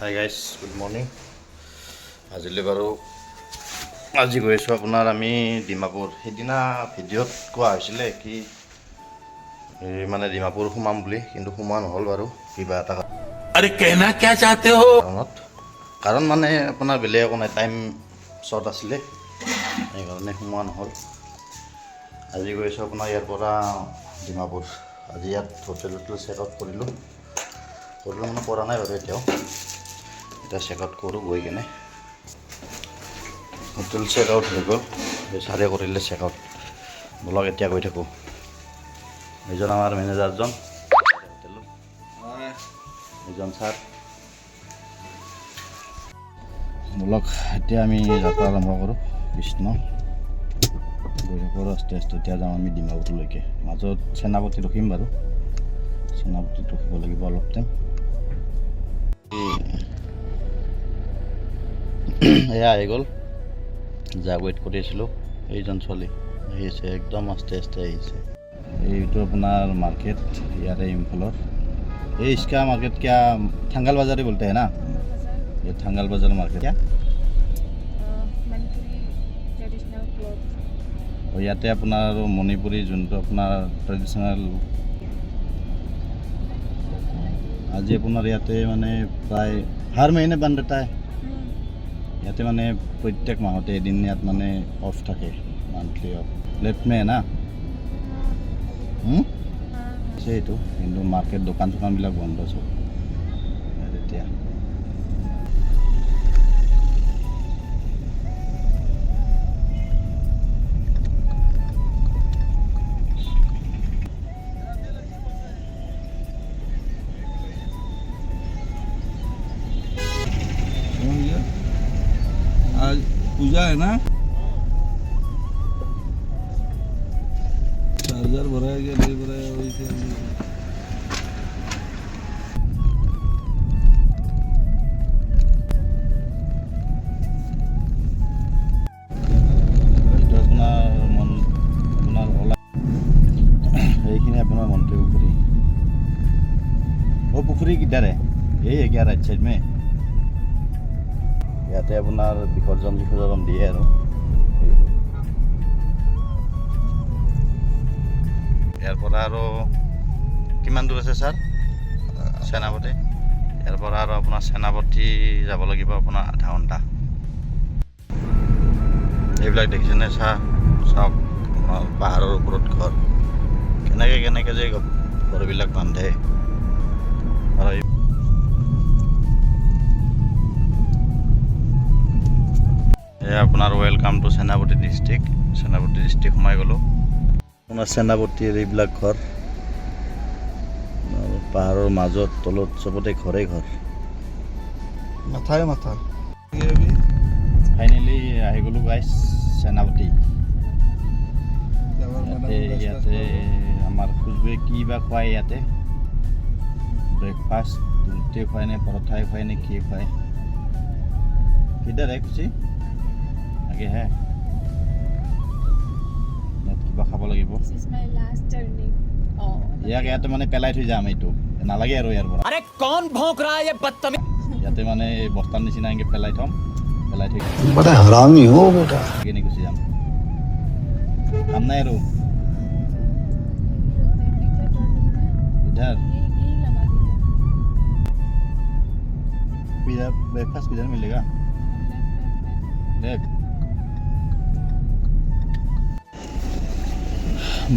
Hi guys, good morning. আজি গৈ আছোঁ আপোনাৰ আমি ডিমাপুৰ। সেইদিনা ভিডিঅ'ত কোৱা হৈছিলে কি মানে ডিমাপুৰ সোমাম বুলি, কিন্তু সোমোৱা নহ'ল বাৰু কিবা এটা কাৰণত। কাৰণ মানে আপোনাৰ বেলেগ একো নাই, টাইম শ্বৰ্ট আছিলে, সেইকাৰণে সোমোৱা নহ'ল। আজি গৈ আছোঁ আপোনাৰ ইয়াৰ পৰা ডিমাপুৰ। আজি ইয়াত হোটেল চেক আউট কৰিলোঁ মানে কৰা নাই বাৰু এতিয়াও। এতিয়া চেক আউট কৰোঁ গৈ কিনে। হোটেল চেক আউট হৈ গ'ল, ছাৰে কৰিলে চেক আউট। ব'লক এতিয়া গৈ থাকোঁ। এইজন আমাৰ মেনেজাৰজন, এইজন ছাৰ। ব'লক এতিয়া আমি যাত্ৰা আৰম্ভ কৰোঁ। কৃষ্ণ গৈ থাকোঁ আস্তে আস্তে। এতিয়া যাওঁ আমি ডিমাপুৰলৈকে। মাজত চেনাপতি ৰখিম বাৰু, চেনাপতিত ৰখিব লাগিব অলপ টাইম। এয়া আহি গ'ল, যাক ৱেইট কৰি আছিলোঁ। এইজন ছোৱালী আহিছে, একদম আস্তে আস্তে আহিছে। এইটো আপোনাৰ মাৰ্কেট ইয়াৰে ইম্ফলৰ। ये इसका मार्केट क्या थंगल बाजार ही बोलते हैं ना? ये थंगल बाजार मार्केट क्या? Manipuri traditional cloth. और याते अपना मणिपुरी जो अपना ट्रेडिशनल आज अपना याते माने प्राय हर महीने बंद रहता है। याते माने प्रत्येक माहते एदिन यात माने ऑफ থাকে, मंथली ऑफ। लेफ्ट में है ना? সেইটো কিন্তু মাৰ্কেট দোকান চোকানবিলাক বন্ধ চব এতিয়া। आज पूजा है ना, चार्जर भराया गया नहीं भराया वही से। এইখিনি আপোনাৰ মন্ত্ৰী পুখুৰী। वो पुखुरी किधर है? यही है क्या राइट साइड में? ইয়াতে আপোনাৰ বিসৰ্জন দিয়ে আৰু। ইয়াৰ পৰা আৰু কিমান দূৰ আছে ছাৰ? সেনাপতি। ইয়াৰ পৰা আৰু আপোনাৰ সেনাপতি যাব লাগিব আপোনাৰ আধা ঘণ্টা। এইবিলাক দেখিছেনে? চাওক পাহাৰৰ ওপৰত ঘৰ, কেনেকৈ যে ঘৰবিলাক বান্ধে। আৰু এয়া আপোনাৰ ৱেলকাম টু সেনাপতি ডিষ্ট্ৰিক্ট। সেনাপতি ডিষ্ট্ৰিক্ট সোমাই গ'লোঁ। আপোনাৰ সেনাপতিৰ এইবিলাক ঘৰ, পাহাৰৰ মাজত তলত চবতে ঘৰে ঘৰ। माथा है माथा ফাইনেলি আহি গ'লোঁ গাইছ সেনাপতি। ইয়াতে আমাৰ খুজবে কি বা খুৱাই ইয়াতে, ব্ৰেকফাষ্ট ৰুটি খুৱাই নে পৰঠাই খুৱাই নে কি খুৱাই। কিধৰ হে খুচি আগে হে কিবা খাব লাগিব। This is my last journey. ইয়াক ইয়াতে মানে পেলাই থৈ যাম, এইটো নালাগে আৰু ইয়াৰ পৰা। अरे कौन भौंक रहा है ये बदतमीज? ইয়াতে মানে বস্তাৰ নিচিনা এনেকৈ পেলাই থৈ बड़ा हरामी हो बेटा। কিনে গুচি যাম। কাম নাই আৰু। इधर ब्रेकफास्ट किधर मिलेगा? लेफ्ट।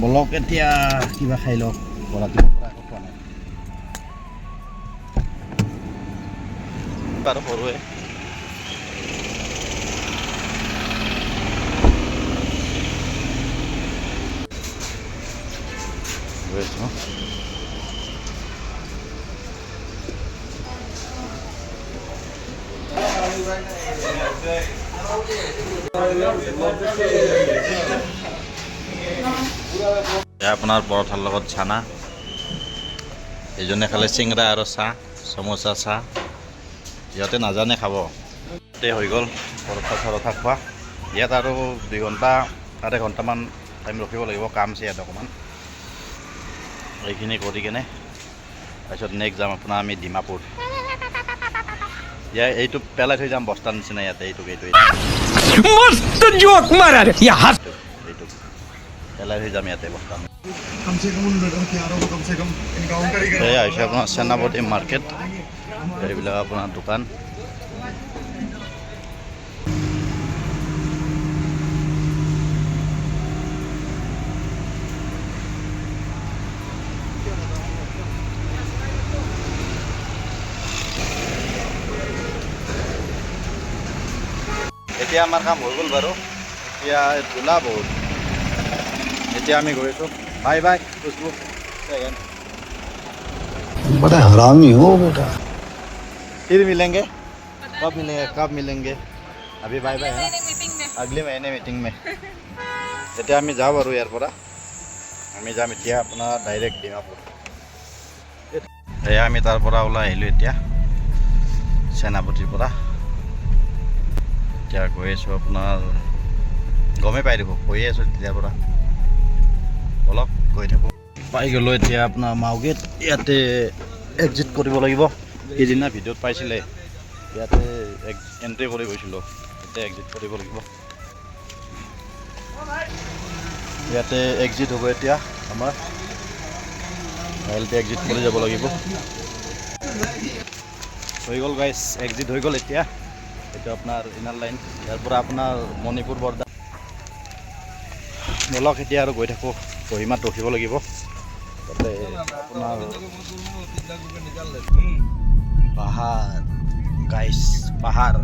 বলক এতিয়া কিবা খাই লওক, ৰাতিপুৱাৰ পৰা একো খোৱা নাই বাৰু। সৰুৱে গৈ আছোঁ। আপোনাৰ পৰঠাৰ লগত চানা, এইজনে খালে চিংৰা আৰু চাহ, সমোচা চাহ। সিহঁতে নাজানে খাব। তাতে হৈ গ'ল পৰঠা খোৱা। ইয়াত আৰু 2 ঘণ্টা 2.5 ঘণ্টামান টাইম ৰখিব লাগিব, কাম আছে ইয়াত অকণমান। এইখিনি কৰি কেনে তাৰপিছত নেক্সট যাম আপোনাৰ আমি ডিমাপুৰ। এইটো পেলাই থৈ যাম বস্তাৰ নিচিনা ইয়াতে এইটো मस्त जोक मारा रे ये हंस এইটো পেলাই থৈ যাম ইয়াতে বস্তা এয়া হৈছে আপোনাৰ সেনাপতি মাৰ্কেট এইবিলাক আপোনাৰ দোকান এতিয়া আমাৰ কাম হৈ গ'ল বাৰু এতিয়া ধূলা বহুত এতিয়া আমি গৈছোঁ বাই বাই খুশবু बड़ा हरामी हो बेटा फिर मिलेंगे कब मिलेंगे अभी बाय बाय है मीटिंग में अगले महीने मीटिंग में এতিয়া আমি যাওঁ বাৰু ইয়াৰ পৰা আমি যাম এতিয়া আপোনাৰ ডাইৰেক্ট ডিমাপুৰ এয়া আমি তাৰ পৰা ওলাই আহিলোঁ এতিয়া সেনাপতিৰ পৰা এতিয়া গৈ আছোঁ আপোনাৰ গমেই পাই দিব কৈয়ে আছোঁ তেতিয়াৰ পৰা অলপ গৈ থাকোঁ পাই গ'লোঁ এতিয়া আপোনাৰ মাওগেট ইয়াতে এক্সিট কৰিব লাগিব সেইদিনা ভিডিঅ'ত পাইছিলে ইয়াতে এণ্ট্ৰি কৰি গৈছিলোঁ এতিয়া এক্সিট কৰিব লাগিব ইয়াতে এক্সিট হ'ব এতিয়া আমাৰ ইয়াতে এক্সিট কৰি যাব লাগিব হৈ গ'ল গাইছ এক্সিট হৈ গ'ল এতিয়া এইটো আপোনাৰ ইনাৰ লাইন ইয়াৰ পৰা আপোনাৰ মণিপুৰ বৰ্ডাৰ বলক এতিয়া আৰু গৈ থাকোঁ কহিমাত ৰখিব লাগিব তাতে আপোনাৰ পাহাৰ গাইছ পাহাৰ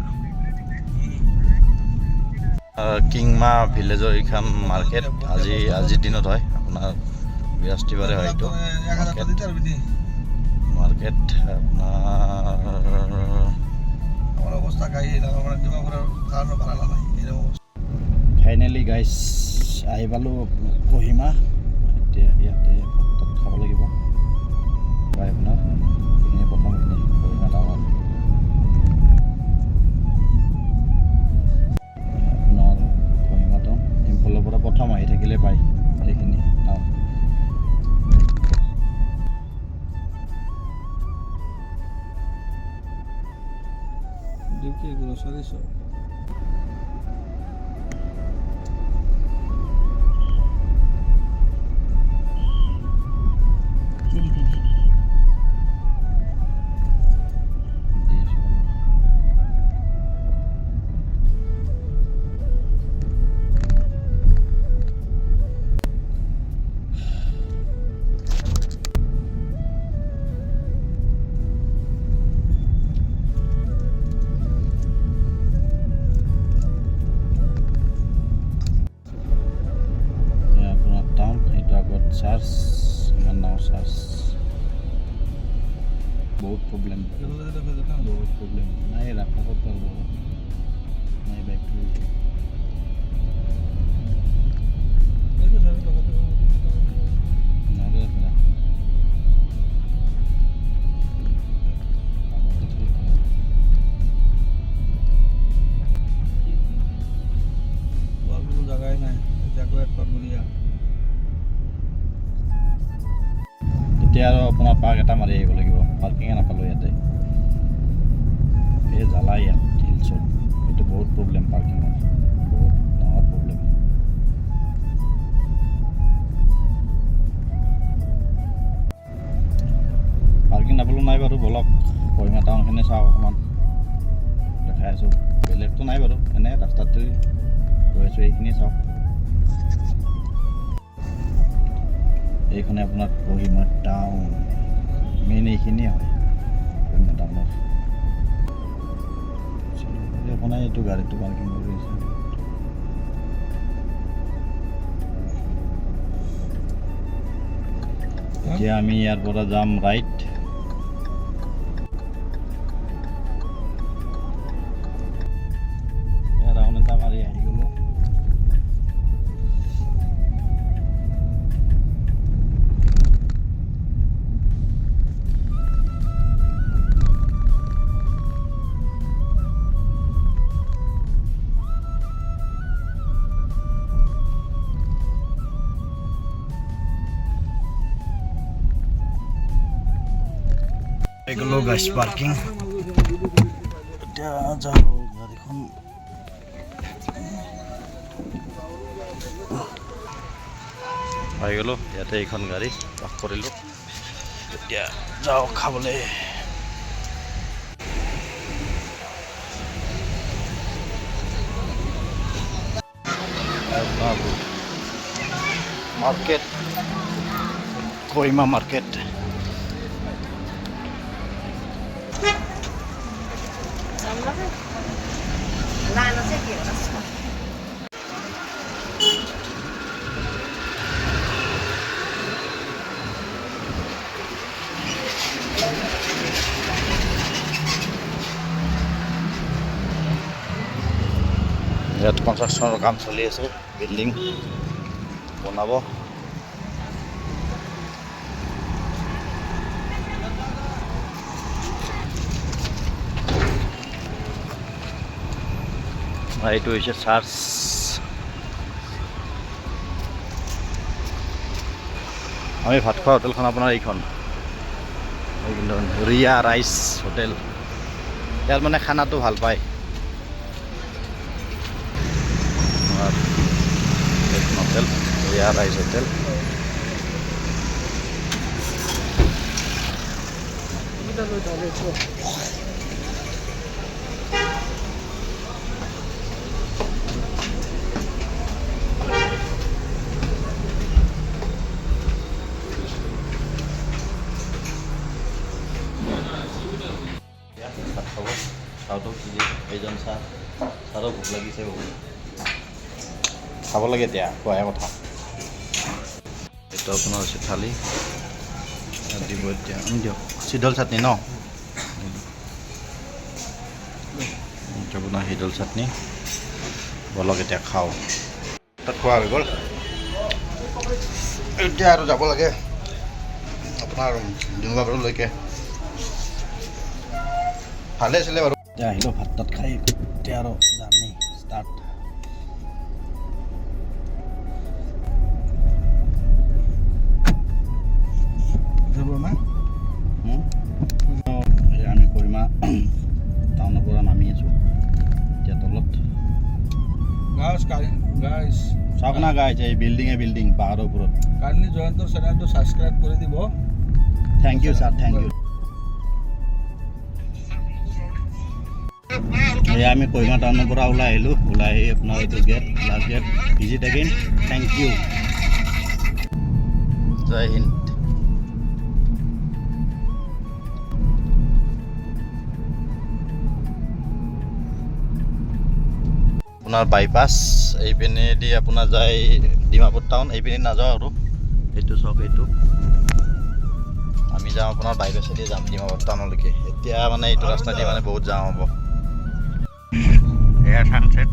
কিংমা ভিলেজৰ এইখন মাৰ্কেট আজিৰ দিনত হয় আপোনাৰ বৃহস্পতিবাৰে হয় এইটো মাৰ্কেট আপোনাৰ ফাইনেলি গাইছ আহি পালোঁ কহিমা এতিয়া ইয়াতে ভাত খাব লাগিব প্ৰায় আপোনাৰ এইখিনি প্ৰথমখিনি কহিমা টাউনত আপোনাৰ কহিমা টাউন ইম্ফলৰ পৰা প্ৰথম আহি থাকিলে পায় এইখিনি টাউন देखिए ग्रोसरी शॉप চাৰ্জ ইমান ডাঙৰ চাৰ্জ বহুত প্ৰব্লেম বহুত প্ৰব্লেম নাই ৰাখা ক'ত পাব নাই বাইকটো জাগাই নাই জাগো এক পাবলিয়া এতিয়া আৰু আপোনাৰ পাৰ্ক এটা মাৰি আহিব লাগিব পাৰ্কিঙে নাপালোঁ ইয়াতে এই জ্বালা ইয়াত হিলছত এইটো বহুত প্ৰব্লেম পাৰ্কিঙৰ বহুত ডাঙৰ প্ৰব্লেম পাৰ্কিং নাপালোঁ নাই বাৰু বলক কহিমা টাউনখিনি চাওঁ অকণমান দেখাই আছোঁ বেলেগটো নাই বাৰু এনেই ৰাস্তাটো গৈ আছোঁ এইখিনি চাওক এইখনে আপোনাৰ কহিমা টাউন মেইন এইখিনিয়ে হয় কহিমা টাউনৰ আপোনাৰ এইটো গাড়ীটো পাৰ্কিং কৰি আছে এতিয়া আমি ইয়াৰ পৰা যাম ৰাইট ৰাউণ্ড এটা মাৰি আহি গ'লোঁ এগুলো গাছ পার্কিং এতিয়া যাওঁ গাড়ীখন পাই গ'লোঁ ইয়াতে এইখন গাড়ী পাক কৰিলোঁ এতিয়া যাওঁ খাবলৈ মাৰ্কেট কইমা মাৰ্কেট ইয়াত কনষ্ট্ৰাকশ্যনৰ কাম চলি আছে বিল্ডিং বনাব এইটো হৈছে চাৰ্চ আমি ভাত খোৱা হোটেলখন আপোনাৰ এইখন ৰিয়া ৰাইচ হোটেল ইয়াত মানে খানাটো ভাল পায় হোটেল ৰিয়া ৰাইচ হোটেল চাহটো এইজন চাহ চাহটো ভোক লাগিছে বহুত খাব লাগে এতিয়া খোৱাহে কথা এইটো আপোনাৰ হৈছে থালি দিব এতিয়া দিয়ক চিদল চাটনি ন এইটো আপোনাৰ হিদল চাটনি বলক এতিয়া খাওঁ তাত খোৱা হৈ গ'ল এতিয়া আৰু যাব লাগে আপোনাৰ ডিমাপুৰলৈকে ভালে আছিলে বাৰু এতিয়া আহিলোঁ ভাত তাত খাই এতিয়া আৰু জাৰ্ণি ষ্টাৰ্ট আমি কইমা টাউনৰ পৰা নামি আছোঁ এতিয়া তলত গাইজ চাওক না গাইজ এই বিল্ডিং পাহাৰৰ ওপৰত কাইণ্ডলি জয়ন্তৰ চেনেলটো ছাবস্ক্ৰাইব কৰি দিব thank you sir thank you এয়া আমি কইমা টাউনৰ পৰা ওলাই আহিলোঁ ওলাই আহি আপোনাৰ এইটো gate last gate visit again thank you Jai Hind আপোনাৰ বাইপাছ এইপিনেদি আপোনাৰ যায় ডিমাপুৰ টাউন এইপিনে নাযাওঁ আৰু এইটো চাওক এইটো আমি যাওঁ আপোনাৰ বাইপাছেদি যাম ডিমাপুৰ টাউনলৈকে এতিয়া মানে এইটো ৰাস্তা দি মানে বহুত যাওঁ হ'ব এয়া ছানছেট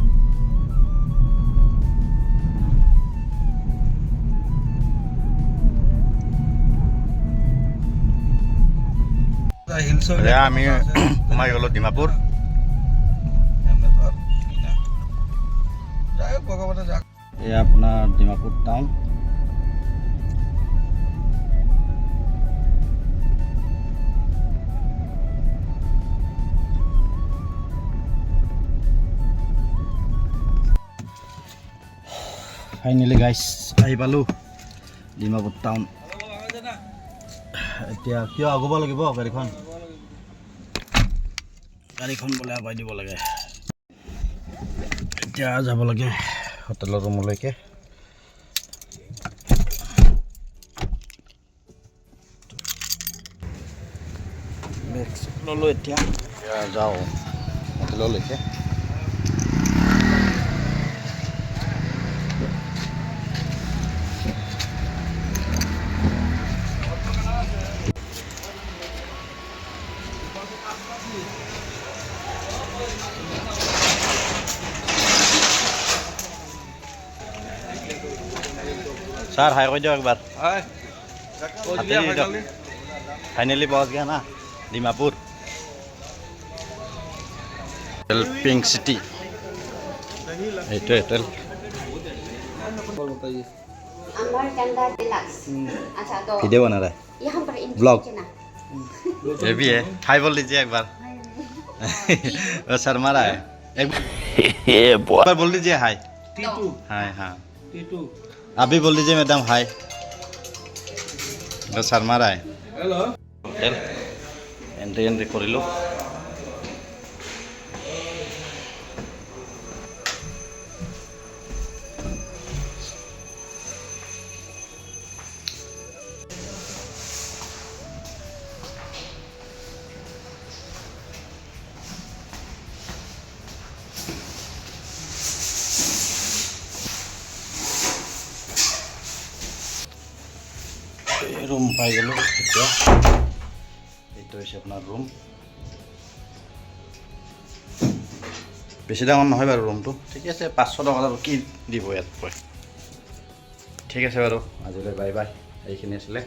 এয়া আমি সোমাই গ'লোঁ ডিমাপুৰ এয়া আপোনাৰ ডিমাপুৰ টাউন ফাইনেলি গাইছ আহি পালোঁ ডিমাপুৰ টাউন এতিয়া কিয় আগুব লাগিব গাড়ীখন বোলে আগুৱাই দিব লাগে এতিয়া যাব লাগে হোটেলৰ ৰুমলৈকে ল'লোঁ এতিয়া যাওঁ হোটেললৈকে सर हाय কৈ দিয়ক একবাৰ फाइनली पहुंच गया ना Dimapur pink city hotel video बना रहा है ब्लॉग ये भी है हाय बोल लीजिए एक बार शर्मा रहा है एक बार बोल दीजिए हाय টিটু हाय हाँ টিটু अभी बोल दीजिए मैडम हाय बस शर्मा रहा है হেল্ল' হোটেল এণ্ট্ৰি কৰিলোঁ ৰুম পাই গ'লোঁ এতিয়া এইটো হৈছে আপোনাৰ ৰুম বেছি ডাঙৰ নহয় বাৰু ৰুমটো ঠিকে আছে 500 টকা আৰু কি দিব ইয়াত কয় ঠিক আছে বাৰু আজিলৈ বাই বাই এইখিনি আছিলে